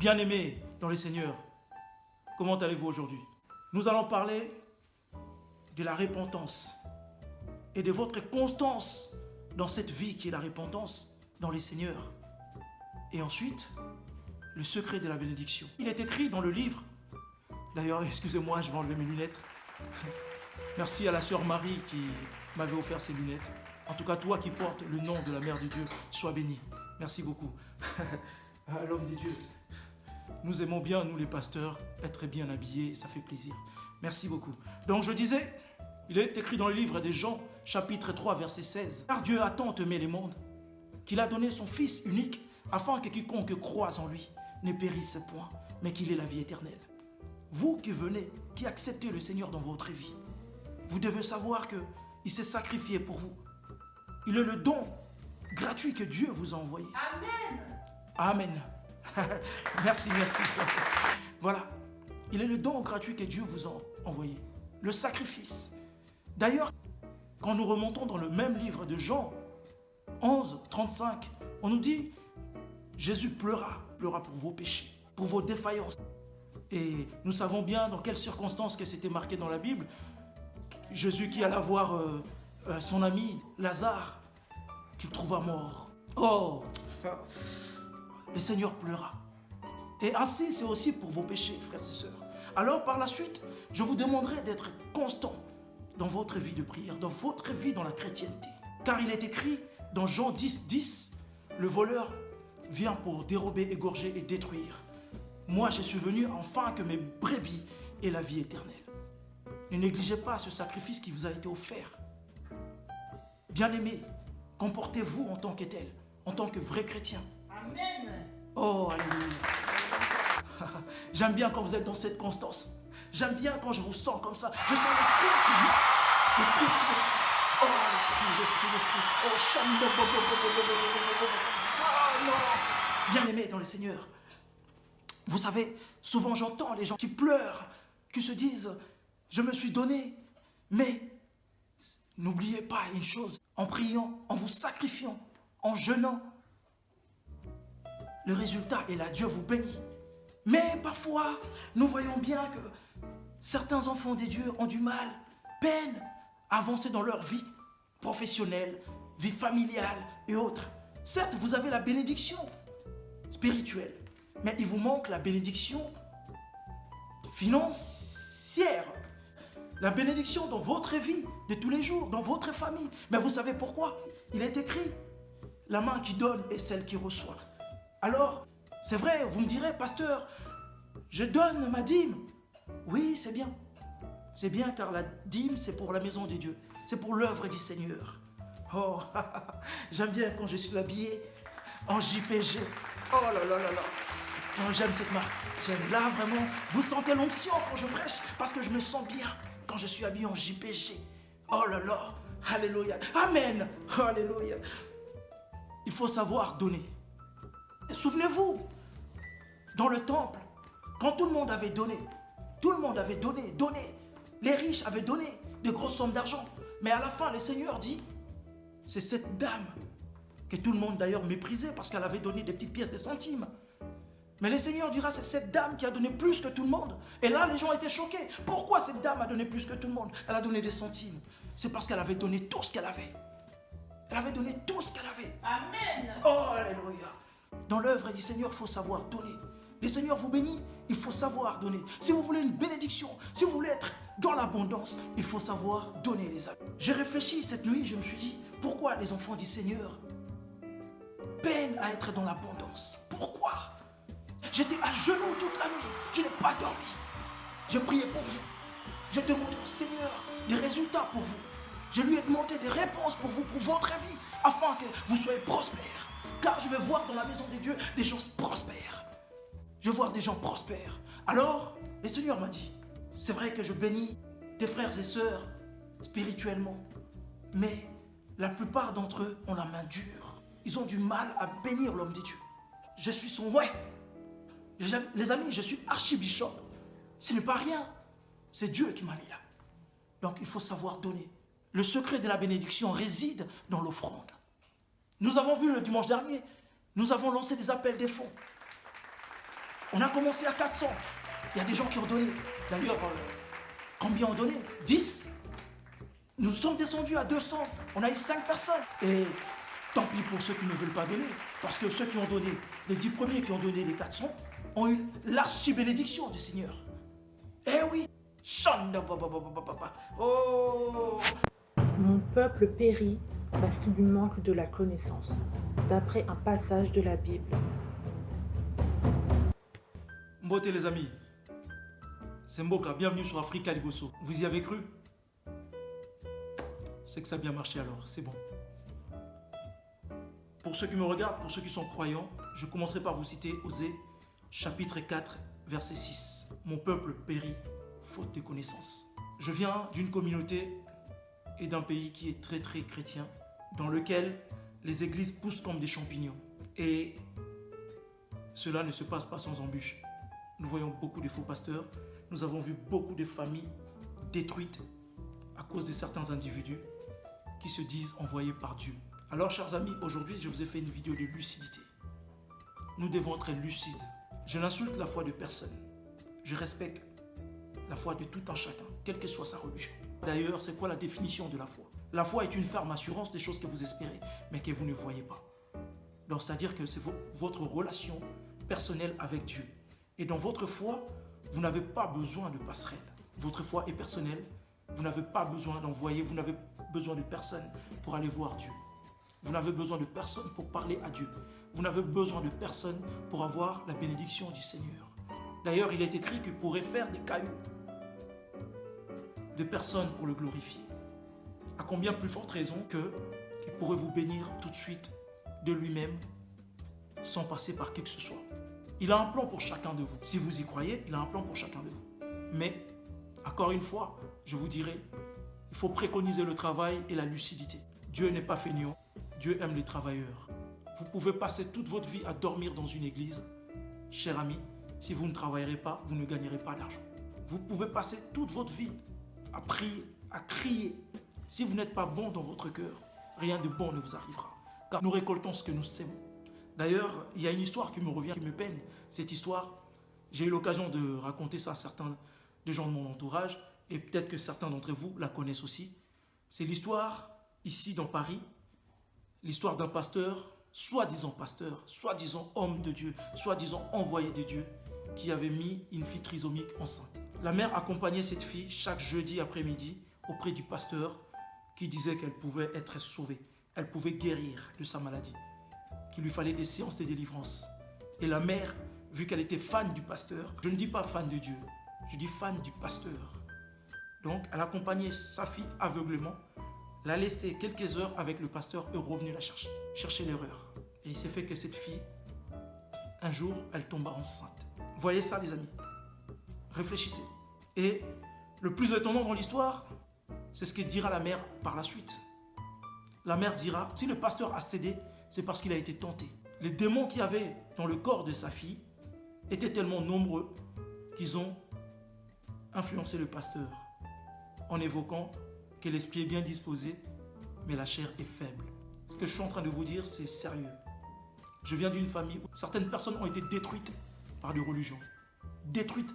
Bien-aimés dans le Seigneur, comment allez-vous aujourd'hui? Nous allons parler de la repentance et de votre constance dans cette vie qui est la repentance dans les Seigneurs. Et ensuite, le secret de la bénédiction. Il est écrit dans le livre, d'ailleurs, excusez-moi, je vais enlever mes lunettes. Merci à la sœur Marie qui m'avait offert ces lunettes. En tout cas, toi qui portes le nom de la Mère de Dieu, sois béni. Merci beaucoup. À l'homme de Dieu. Nous aimons bien, nous les pasteurs, être bien habillés, ça fait plaisir. Merci beaucoup. Donc je disais, il est écrit dans le livre des Jean, chapitre 3, verset 16. Car Dieu a tant aimé les mondes, qu'il a donné son Fils unique, afin que quiconque croise en lui ne périsse point, mais qu'il ait la vie éternelle. Vous qui venez, qui acceptez le Seigneur dans votre vie, vous devez savoir qu'il s'est sacrifié pour vous. Il est le don gratuit que Dieu vous a envoyé. Amen. Amen. Merci. Voilà. Il est le don gratuit que Dieu vous a envoyé. Le sacrifice. D'ailleurs, quand nous remontons dans le même livre de Jean 11, 35, on nous dit, Jésus pleura pour vos péchés, pour vos défaillances. Et nous savons bien dans quelles circonstances que c'était marqué dans la Bible. Jésus qui alla voir son ami Lazare, qu'il trouva mort. Oh, le Seigneur pleura. Et ainsi, c'est aussi pour vos péchés, frères et sœurs. Alors, par la suite, je vous demanderai d'être constant dans votre vie de prière, dans votre vie dans la chrétienté. Car il est écrit dans Jean 10, 10, le voleur vient pour dérober, égorger et détruire. Moi, je suis venu afin que mes brebis aient la vie éternelle. Ne négligez pas ce sacrifice qui vous a été offert. Bien-aimés, comportez-vous en tant que tel, en tant que vrai chrétien. Amen. Oh, alléluia. J'aime bien quand vous êtes dans cette constance. J'aime bien quand je vous sens comme ça. Je sens l'esprit qui vient. L'esprit qui descend. Oh, l'esprit. Oh, chamba. Oh, non. Bien-aimés dans le Seigneur. Vous savez, souvent j'entends les gens qui pleurent, qui se disent, je me suis donné, mais n'oubliez pas une chose, en priant, en vous sacrifiant, en jeûnant, le résultat est là, Dieu vous bénit. Mais parfois, nous voyons bien que certains enfants des dieux ont du mal, peinent à avancer dans leur vie professionnelle, vie familiale et autres. Certes, vous avez la bénédiction spirituelle, mais il vous manque la bénédiction financière. La bénédiction dans votre vie de tous les jours, dans votre famille. Mais vous savez pourquoi? Il est écrit, la main qui donne est celle qui reçoit. Alors, c'est vrai, vous me direz, pasteur, je donne ma dîme. Oui, c'est bien. C'est bien car la dîme, c'est pour la maison de Dieu. C'est pour l'œuvre du Seigneur. Oh, j'aime bien quand je suis habillé en JPG. Oh là là là là. Oh, j'aime cette marque. J'aime là vraiment. Vous sentez l'onction quand je prêche parce que je me sens bien quand je suis habillé en JPG. Oh là là. Alléluia. Amen. Alléluia. Il faut savoir donner. Souvenez-vous, dans le temple, quand tout le monde avait donné, les riches avaient donné de grosses sommes d'argent. Mais à la fin, le Seigneur dit, c'est cette dame que tout le monde d'ailleurs méprisait parce qu'elle avait donné des petites pièces de centimes. Mais le Seigneur dira, c'est cette dame qui a donné plus que tout le monde. Et là, les gens étaient choqués. Pourquoi cette dame a donné plus que tout le monde? Elle a donné des centimes. C'est parce qu'elle avait donné tout ce qu'elle avait. Elle avait donné tout ce qu'elle avait. Amen. Oh, alléluia. Dans l'œuvre du Seigneur, il faut savoir donner. Le Seigneur vous bénit, il faut savoir donner. Si vous voulez une bénédiction, si vous voulez être dans l'abondance, il faut savoir donner, les amis. J'ai réfléchi cette nuit, je me suis dit, pourquoi les enfants du Seigneur peinent à être dans l'abondance? Pourquoi? J'étais à genoux toute la nuit, je n'ai pas dormi. Je priais pour vous. Je demandais au Seigneur des résultats pour vous. Je lui ai demandé des réponses pour vous, pour votre vie, afin que vous soyez prospères. Car je vais voir dans la maison de Dieu des gens prospères. Je vais voir des gens prospères. Alors, le Seigneur m'a dit, c'est vrai que je bénis tes frères et sœurs spirituellement, mais la plupart d'entre eux ont la main dure. Ils ont du mal à bénir l'homme de Dieu. Je suis son ouais. Les amis, je suis archibishop. Ce n'est pas rien. C'est Dieu qui m'a mis là. Donc, il faut savoir donner. Le secret de la bénédiction réside dans l'offrande. Nous avons vu le dimanche dernier, nous avons lancé des appels des fonds. On a commencé à 400. Il y a des gens qui ont donné. D'ailleurs, combien ont donné? 10. Nous sommes descendus à 200. On a eu 5 personnes. Et tant pis pour ceux qui ne veulent pas donner. Parce que ceux qui ont donné, les 10 premiers qui ont donné les 400, ont eu l'archi-bénédiction du Seigneur. Eh oui. Oh. Mon peuple périt parce qu'il lui manque de la connaissance, d'après un passage de la Bible. Mbote les amis, c'est Mboka, bienvenue sur Africa Liboso. Vous y avez cru? C'est que ça a bien marché alors, c'est bon. Pour ceux qui me regardent, pour ceux qui sont croyants, je commencerai par vous citer Osée, chapitre 4, verset 6. Mon peuple périt, faute de connaissances. Je viens d'une communauté et d'un pays qui est très très chrétien, dans lequel les églises poussent comme des champignons. Et cela ne se passe pas sans embûches. Nous voyons beaucoup de faux pasteurs, nous avons vu beaucoup de familles détruites à cause de certains individus qui se disent envoyés par Dieu. Alors chers amis, aujourd'hui je vous ai fait une vidéo de lucidité. Nous devons être lucides. Je n'insulte la foi de personne. Je respecte la foi de tout un chacun, quelle que soit sa religion. D'ailleurs, c'est quoi la définition de la foi? La foi est une ferme assurance des choses que vous espérez, mais que vous ne voyez pas. Donc, c'est-à-dire que c'est votre relation personnelle avec Dieu. Et dans votre foi, vous n'avez pas besoin de passerelle. Votre foi est personnelle. Vous n'avez pas besoin d'envoyer, vous n'avez besoin de personne pour aller voir Dieu. Vous n'avez besoin de personne pour parler à Dieu. Vous n'avez besoin de personne pour avoir la bénédiction du Seigneur. D'ailleurs, il est écrit qu'il pourrait faire des cailloux de personnes pour le glorifier. À combien plus forte raison qu'il pourrait vous bénir tout de suite de lui-même sans passer par qui que ce soit. Il a un plan pour chacun de vous. Si vous y croyez, il a un plan pour chacun de vous. Mais, encore une fois, je vous dirai, il faut préconiser le travail et la lucidité. Dieu n'est pas feignant, Dieu aime les travailleurs. Vous pouvez passer toute votre vie à dormir dans une église. Cher ami, si vous ne travaillerez pas, vous ne gagnerez pas d'argent. Vous pouvez passer toute votre vie à prier, à crier. Si vous n'êtes pas bon dans votre cœur, rien de bon ne vous arrivera. Car nous récoltons ce que nous sèmons. D'ailleurs, il y a une histoire qui me revient, qui me peine. Cette histoire, j'ai eu l'occasion de raconter ça à certains des gens de mon entourage, et peut-être que certains d'entre vous la connaissent aussi. C'est l'histoire, ici dans Paris, l'histoire d'un pasteur, soi-disant homme de Dieu, soi-disant envoyé de Dieu, qui avait mis une fille trisomique enceinte. La mère accompagnait cette fille chaque jeudi après-midi auprès du pasteur qui disait qu'elle pouvait être sauvée, elle pouvait guérir de sa maladie, qu'il lui fallait des séances de délivrance. Et la mère, vu qu'elle était fan du pasteur, je ne dis pas fan de Dieu, je dis fan du pasteur. Donc, elle accompagnait sa fille aveuglément, l'a laissée quelques heures avec le pasteur et est revenue la chercher l'erreur. Et il s'est fait que cette fille, un jour, elle tomba enceinte. Voyez ça, les amis. Réfléchissez. Et le plus étonnant dans l'histoire, c'est ce que dira la mère par la suite. La mère dira, si le pasteur a cédé, c'est parce qu'il a été tenté. Les démons qu'il y avait dans le corps de sa fille étaient tellement nombreux qu'ils ont influencé le pasteur en évoquant que l'esprit est bien disposé, mais la chair est faible. Ce que je suis en train de vous dire, c'est sérieux. Je viens d'une famille où certaines personnes ont été détruites par des religions, détruites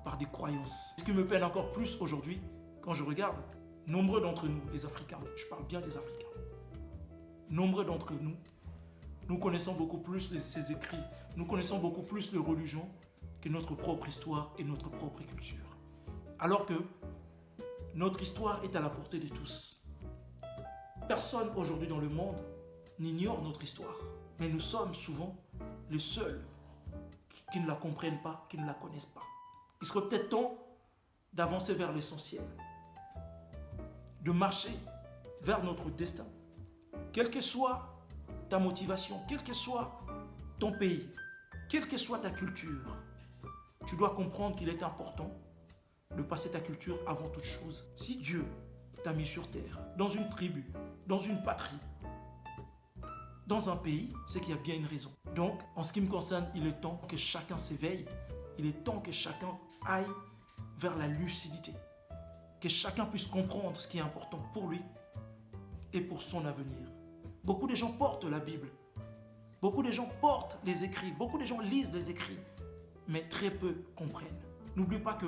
par des croyances. Ce qui me peine encore plus aujourd'hui, quand je regarde, nombreux d'entre nous, les Africains, je parle bien des Africains, nombreux d'entre nous, nous connaissons beaucoup plus ces écrits, nous connaissons beaucoup plus les religions que notre propre histoire et notre propre culture. Alors que notre histoire est à la portée de tous. Personne aujourd'hui dans le monde n'ignore notre histoire, mais nous sommes souvent les seuls qui ne la comprennent pas, qui ne la connaissent pas. Il serait peut-être temps d'avancer vers l'essentiel, de marcher vers notre destin. Quelle que soit ta motivation, quel que soit ton pays, quelle que soit ta culture, tu dois comprendre qu'il est important de passer ta culture avant toute chose. Si Dieu t'a mis sur terre, dans une tribu, dans une patrie, dans un pays, c'est qu'il y a bien une raison. Donc, en ce qui me concerne, il est temps que chacun s'éveille. Il est temps que chacun aille vers la lucidité. Que chacun puisse comprendre ce qui est important pour lui et pour son avenir. Beaucoup de gens portent la Bible. Beaucoup de gens portent les écrits. Beaucoup de gens lisent les écrits. mais très peu comprennent. N'oublie pas que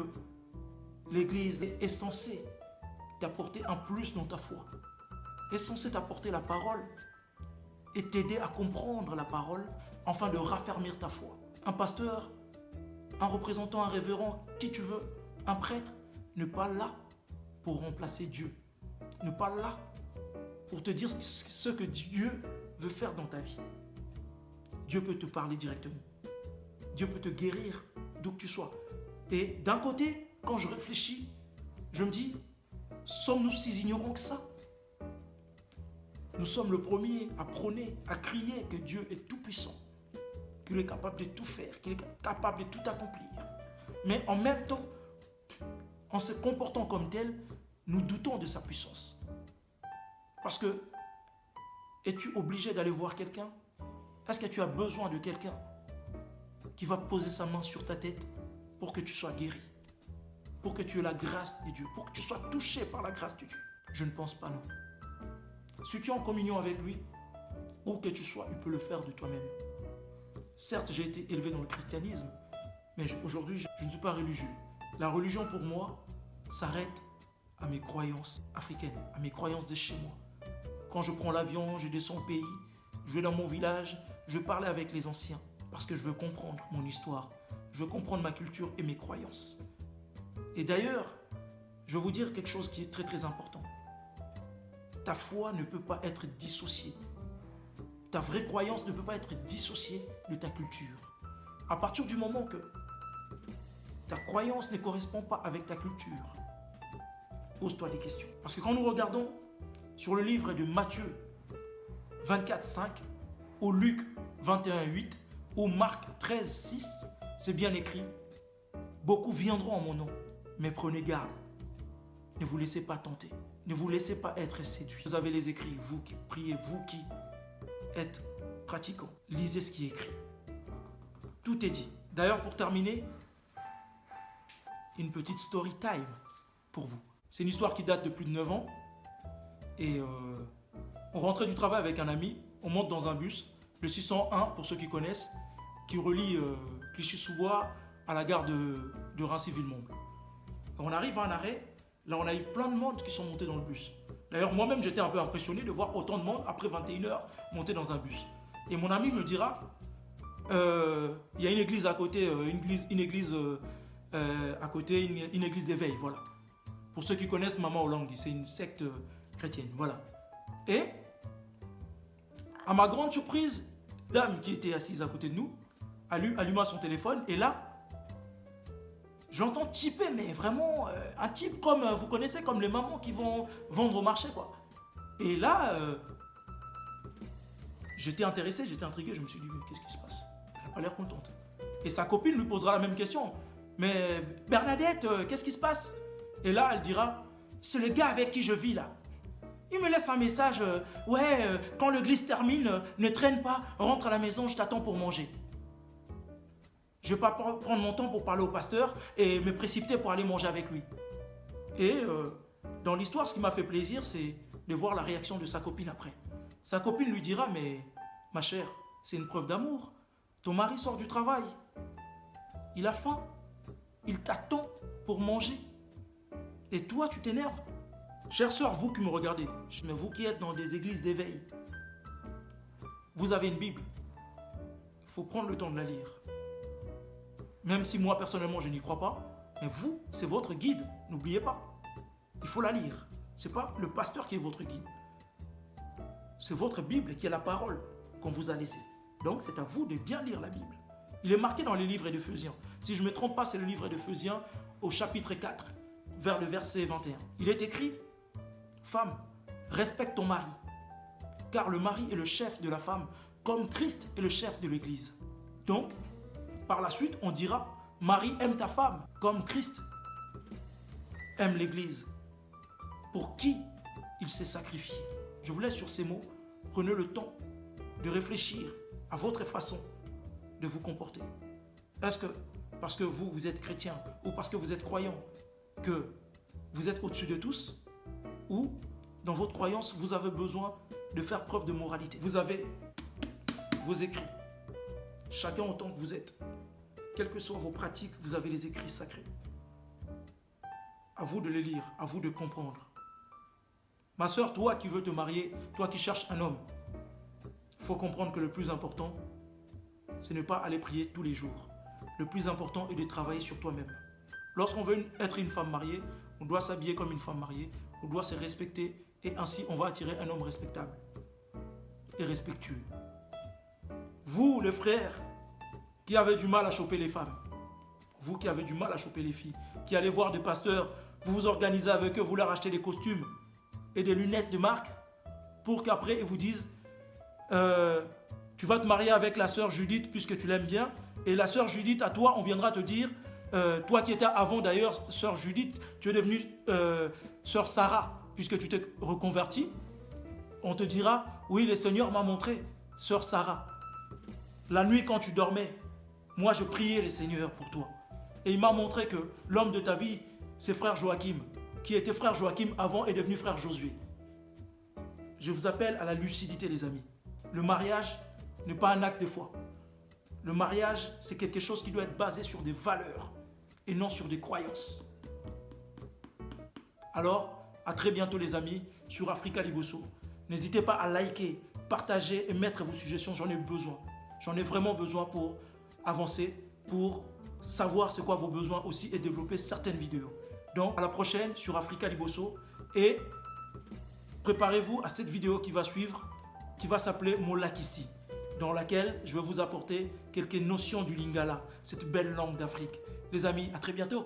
l'Église est censée t'apporter un plus dans ta foi, est censée t'apporter la parole et t'aider à comprendre la parole afin de raffermir ta foi. Un pasteur, un représentant, un révérend, qui tu veux, un prêtre, n'est pas là pour remplacer Dieu, n'est pas là pour te dire ce que Dieu veut faire dans ta vie. Dieu peut te parler directement. Dieu peut te guérir d'où que tu sois. Et d'un côté, quand je réfléchis, je me dis, sommes-nous si ignorants que ça? Nous sommes le premier à prôner, à crier que Dieu est tout puissant, qu'il est capable de tout faire, qu'il est capable de tout accomplir. Mais en même temps, en se comportant comme tel, nous doutons de sa puissance. Parce que, es-tu obligé d'aller voir quelqu'un? Est-ce que tu as besoin de quelqu'un qui va poser sa main sur ta tête pour que tu sois guéri, pour que tu aies la grâce de Dieu, pour que tu sois touché par la grâce de Dieu? Je ne pense pas, non. Si tu es en communion avec lui, où que tu sois, il peut le faire de toi-même. Certes, j'ai été élevé dans le christianisme, mais aujourd'hui, je ne suis pas religieux. La religion, pour moi, s'arrête à mes croyances africaines, à mes croyances de chez moi. Quand je prends l'avion, je descends au pays, je vais dans mon village, je vais parler avec les anciens, parce que je veux comprendre mon histoire, je veux comprendre ma culture et mes croyances. Et d'ailleurs, je vais vous dire quelque chose qui est très très important. Ta foi ne peut pas être dissociée. Ta vraie croyance ne peut pas être dissociée de ta culture. À partir du moment que ta croyance ne correspond pas avec ta culture, pose-toi des questions. Parce que quand nous regardons sur le livre de Matthieu 24:5, ou Luc 21:8, ou Marc 13:6, c'est bien écrit. Beaucoup viendront en mon nom, mais prenez garde. Ne vous laissez pas tenter. Ne vous laissez pas être séduit. Vous avez les écrits, vous qui priez, vous qui êtes pratiquants. Lisez ce qui est écrit. Tout est dit. D'ailleurs, pour terminer, une petite story time pour vous. C'est une histoire qui date de plus de 9 ans. Et on rentrait du travail avec un ami. On monte dans un bus, le 601 pour ceux qui connaissent, qui relie Clichy-sous-Bois à la gare de Rancy-Villemomble. On arrive à un arrêt. Là, on a eu plein de monde qui sont montés dans le bus. D'ailleurs, moi-même, j'étais un peu impressionné de voir autant de monde après 21h monter dans un bus. Et mon ami me dira, il y a une église à côté, une église à côté, une église d'éveil, voilà. Pour ceux qui connaissent Maman Olangui, c'est une secte chrétienne, voilà. Et, à ma grande surprise, dame qui était assise à côté de nous, alluma son téléphone, et là, j'entends typer, mais vraiment, un type comme, vous connaissez, comme les mamans qui vont vendre au marché, quoi. Et là, j'étais intéressé, j'étais intrigué, je me suis dit, qu'est-ce qui se passe? Elle n'a pas l'air contente. Et sa copine lui posera la même question. Mais Bernadette, qu'est-ce qui se passe? Et là, elle dira, c'est le gars avec qui je vis, là. Il me laisse un message, quand le glisse termine, ne traîne pas, rentre à la maison, je t'attends pour manger. Je ne vais pas prendre mon temps pour parler au pasteur et me précipiter pour aller manger avec lui. Et dans l'histoire, ce qui m'a fait plaisir, c'est de voir la réaction de sa copine après. Sa copine lui dira, mais ma chère, c'est une preuve d'amour. Ton mari sort du travail. Il a faim. Il t'attend pour manger. Et toi, tu t'énerves. Chère sœur, vous qui me regardez, mais vous qui êtes dans des églises d'éveil, vous avez une Bible. Il faut prendre le temps de la lire. Même si moi, personnellement, je n'y crois pas, mais vous, c'est votre guide. N'oubliez pas. Il faut la lire. Ce n'est pas le pasteur qui est votre guide. C'est votre Bible qui est la parole qu'on vous a laissée. Donc, c'est à vous de bien lire la Bible. Il est marqué dans les livres d'Éphésiens. Si je ne me trompe pas, c'est le livre d'Éphésiens au chapitre 4, vers le verset 21. Il est écrit, « Femme, respecte ton mari, car le mari est le chef de la femme, comme Christ est le chef de l'Église. » Donc, par la suite, on dira, « Marie, aime ta femme, comme Christ aime l'Église, pour qui il s'est sacrifié. » Je vous laisse sur ces mots. Prenez le temps de réfléchir à votre façon de vous comporter. Est-ce que parce que vous êtes chrétien ou parce que vous êtes croyant, que vous êtes au-dessus de tous, ou dans votre croyance, vous avez besoin de faire preuve de moralité. Vous avez vos écrits, chacun autant que vous êtes. quelles que soient vos pratiques, vous avez les écrits sacrés. À vous de les lire, à vous de comprendre. Ma soeur, toi qui veux te marier, toi qui cherches un homme, il faut comprendre que le plus important, ce n'est pas aller prier tous les jours. Le plus important est de travailler sur toi-même. Lorsqu'on veut être une femme mariée, on doit s'habiller comme une femme mariée, on doit se respecter et ainsi on va attirer un homme respectable et respectueux. Vous, les frères, qui avez du mal à choper les femmes, vous qui avez du mal à choper les filles, qui allez voir des pasteurs, vous vous organisez avec eux, vous leur achetez des costumes et des lunettes de marque pour qu'après ils vous disent tu vas te marier avec la sœur Judith puisque tu l'aimes bien et la sœur Judith à toi on viendra te dire toi qui étais avant d'ailleurs sœur Judith, tu es devenue sœur Sarah puisque tu t'es reconvertie. On te dira oui le Seigneur m'a montré sœur Sarah. La nuit quand tu dormais, moi je priais le Seigneur pour toi. Et il m'a montré que l'homme de ta vie, c'est frère Joachim, qui était frère Joachim avant est devenu frère Josué. Je vous appelle à la lucidité les amis. Le mariage n'est pas un acte de foi. Le mariage, c'est quelque chose qui doit être basé sur des valeurs et non sur des croyances. Alors, à très bientôt les amis sur Africa Liboso. N'hésitez pas à liker, partager et mettre vos suggestions, j'en ai besoin. J'en ai vraiment besoin pour avancer, pour savoir c'est quoi vos besoins aussi et développer certaines vidéos. Donc à la prochaine sur Africa Liboso et préparez-vous à cette vidéo qui va suivre, qui va s'appeler Molakisi, dans laquelle je vais vous apporter quelques notions du Lingala, cette belle langue d'Afrique. Les amis, à très bientôt.